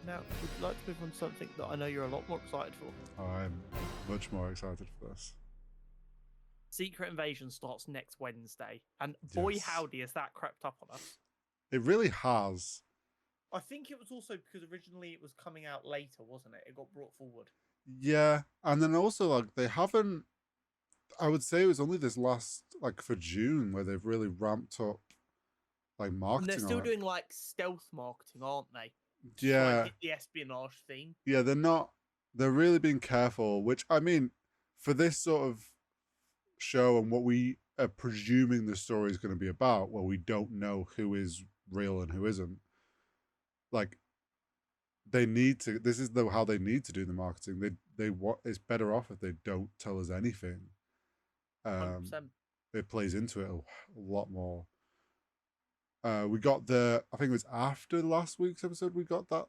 Now, would you like to move on to something that I know you're a lot more excited for? I'm much more excited for this. Secret Invasion starts next Wednesday, and boy, Yes. howdy, has that crept up on us. It really has. I think it was also because originally it was coming out later, wasn't it? It got brought forward. Yeah. And then also, like, they haven't, I would say it was only this last, like, for June where they've really ramped up, like, And they're marketing still on it. doing like stealth marketing, aren't they? To try and Yeah. hit the espionage theme. Yeah. They're really being careful, which, I mean, for this sort of show and what we are presuming the story is going to be about, where we don't know who is real and who isn't, like, they need to, this is how they need to do the marketing. They what it's better off if they don't tell us anything. um 100%. it plays into it a lot more. We got I think it was after last week's episode, we got that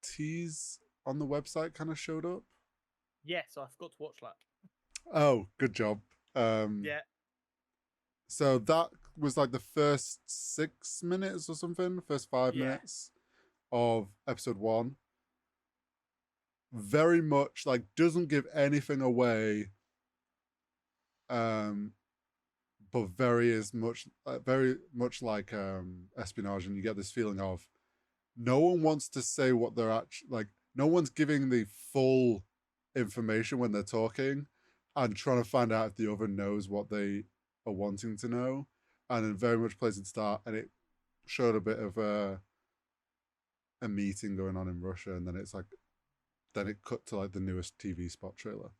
tease on the website kind of showed up. Yes, I forgot to watch that. Oh, good job. Yeah. So that was like the first 6 minutes or something, first 5 minutes of episode 1. Very much like doesn't give anything away, but very much like espionage, and you get this feeling of no one wants to say what they're actually like. No one's giving the full information when they're talking, and trying to find out if the other knows what they are wanting to know, and it very much plays its start, and it showed a bit of a meeting going on in Russia, and then it cut to like the newest TV spot trailer.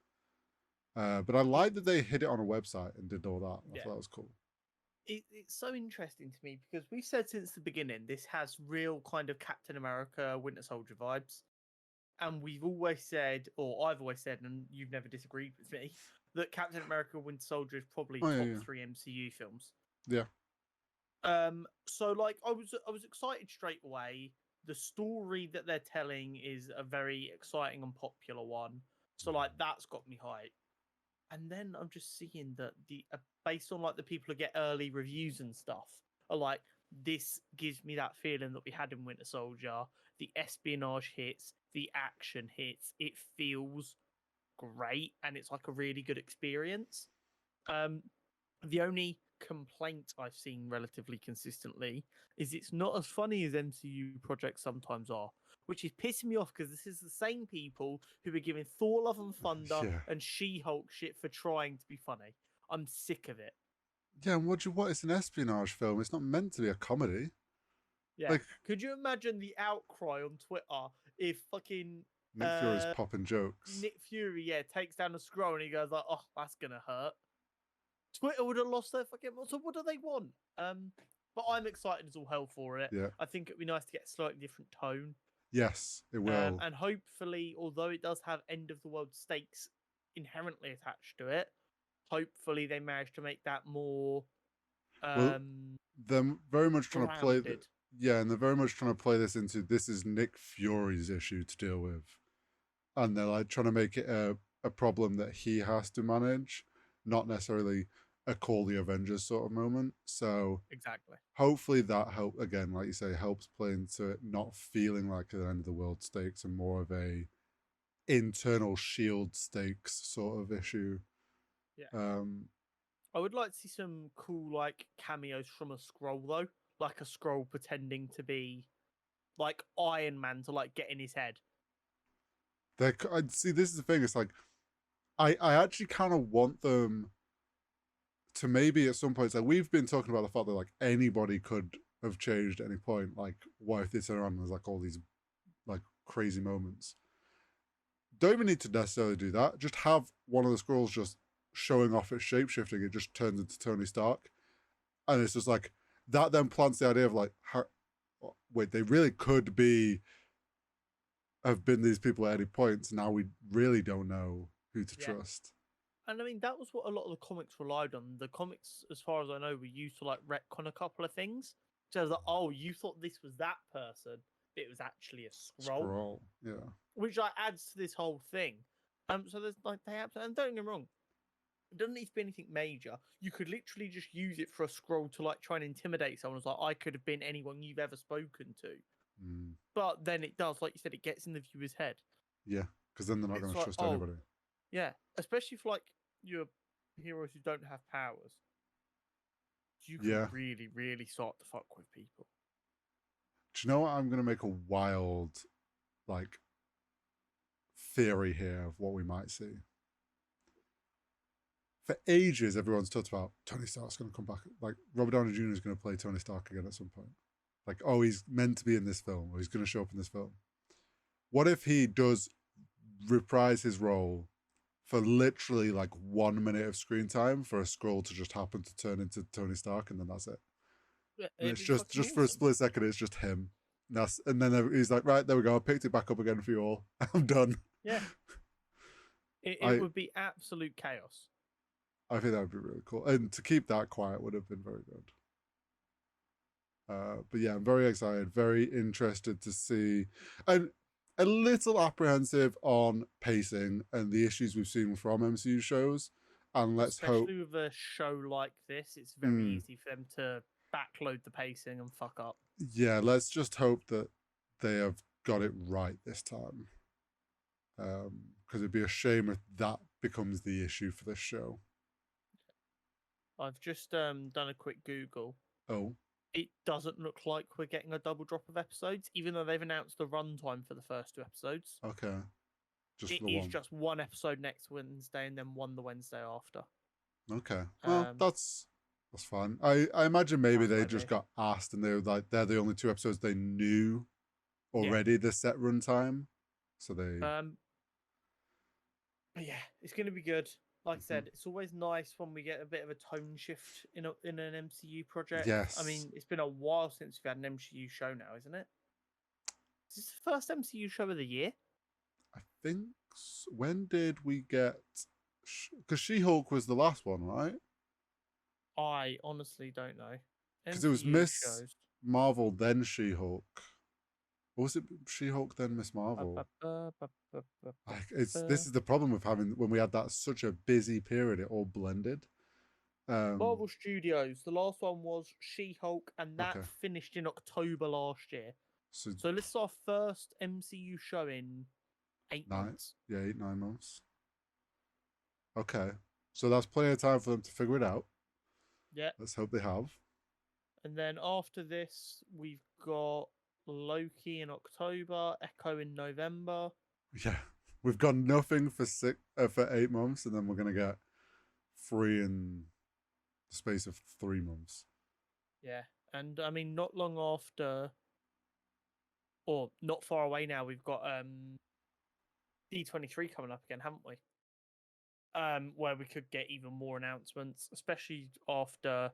But I like that they hid it on a website and did all that. I thought that was cool. It's so interesting to me because we've said since the beginning this has real kind of Captain America Winter Soldier vibes. And we've always said, or I've always said, and you've never disagreed with me, that Captain America Winter Soldier is probably top 3 MCU films. Yeah. So like I was excited straight away. The story that they're telling is a very exciting and popular one. So like that's got me hyped. And then I'm just seeing that based on like the people who get early reviews and stuff are like, this gives me that feeling that we had in Winter Soldier. The espionage hits, the action hits. It feels great, and it's like a really good experience. The only complaint I've seen relatively consistently is it's not as funny as MCU projects sometimes are, which is pissing me off because this is the same people who were giving Thor: Love and Thunder and She-Hulk shit for trying to be funny. I'm sick of it. Yeah, and what? It's an espionage film. It's not meant to be a comedy. Yeah. Like, could you imagine the outcry on Twitter if fucking Nick Fury's popping jokes. Nick Fury, takes down a scroll and he goes like, "Oh, that's gonna hurt." Twitter would have lost their fucking. So what do they want? But I'm excited as all hell for it. Yeah. I think it'd be nice to get a slightly different tone. Yes, it will. And hopefully, although it does have end of the world stakes inherently attached to it, hopefully they manage to make that more. They're very much trying to play. Grounded. Yeah, and they're very much trying to play this into this is Nick Fury's issue to deal with, and they're like trying to make it a problem that he has to manage, not necessarily a call the Avengers sort of moment. So exactly. Hopefully that again, like you say, helps play into it not feeling like the end of the world stakes and more of a internal shield stakes sort of issue. Yeah. I would like to see some cool like cameos from a Skrull though, like a Skrull pretending to be like Iron Man to like get in his head. I'd see. This is the thing. It's like I actually kind of want them to maybe at some point. Like we've been talking about the fact that like anybody could have changed at any point. Like what if they turn around and there's like all these like crazy moments. Don't even need to necessarily do that. Just have one of the Skrulls just showing off its shapeshifting. It just turns into Tony Stark, and it's just like that. Then plants the idea of like, wait, they really could have been these people at any point. Now we really don't know who to trust. And I mean, that was what a lot of the comics relied on. The comics, as far as I know, were used to like retcon a couple of things. So I was like, oh, you thought this was that person, but it was actually a Skrull. Yeah. Which like adds to this whole thing. So there's like they have, and don't get me wrong, it doesn't need to be anything major. You could literally just use it for a Skrull to like try and intimidate someone. It's like I could have been anyone you've ever spoken to. But then it does, like you said, it gets in the viewer's head. Yeah, because then they're not going to trust anybody. Yeah, especially for like your heroes who don't have powers. You can really, really start to fuck with people. Do you know what? I'm going to make a wild, like, theory here of what we might see. For ages, everyone's talked about Tony Stark's going to come back. Like, Robert Downey Jr. is going to play Tony Stark again at some point. Like, oh, he's meant to be in this film, or he's going to show up in this film. What if he does reprise his role for literally like 1 minute of screen time for a scroll to just happen to turn into Tony Stark, and then that's it. And it's just awesome. For a split second, it's just him. And then he's like, right, there we go. I picked it back up again for you all. I'm done. Yeah. It would be absolute chaos. I think that would be really cool. And to keep that quiet would have been very good. But yeah, I'm very excited, very interested to see. I'm a little apprehensive on pacing and the issues we've seen from MCU shows. And let's hope. Especially with a show like this, it's very easy for them to backload the pacing and fuck up. Yeah, let's just hope that they have got it right this time. Because it'd be a shame if that becomes the issue for this show. I've just done a quick Google. Oh. It doesn't look like we're getting a double drop of episodes, even though they've announced the runtime for the first 2 episodes. Okay. It is just 1 episode next Wednesday and then 1 the Wednesday after. Okay. Well, that's fine. I imagine maybe they just got asked and they were like, they're the only 2 episodes they knew already the set runtime. So they... But yeah, it's going to be good. Like I said, it's always nice when we get a bit of a tone shift in an MCU project. Yes. I mean, it's been a while since we've had an MCU show now, isn't it? Is this the first MCU show of the year? I think so. When did we get... Because She-Hulk was the last one, right? I honestly don't know. Because it was Miss Marvel, then She-Hulk. Or was it She-Hulk, then Miss Marvel? This is the problem with having, when we had that such a busy period, it all blended. Marvel Studios, the last one was She-Hulk, and that finished in October last year. So this is our first MCU show in 8 months. Yeah, 8-9 months. Okay. So that's plenty of time for them to figure it out. Yeah. Let's hope they have. And then after this, we've got Loki in October, Echo in November. Yeah, we've got nothing for 8 months, and then we're gonna get 3 in the space of 3 months. Yeah, and I mean, not long after, or not far away now, we've got D23 coming up again, haven't we? Where we could get even more announcements, especially after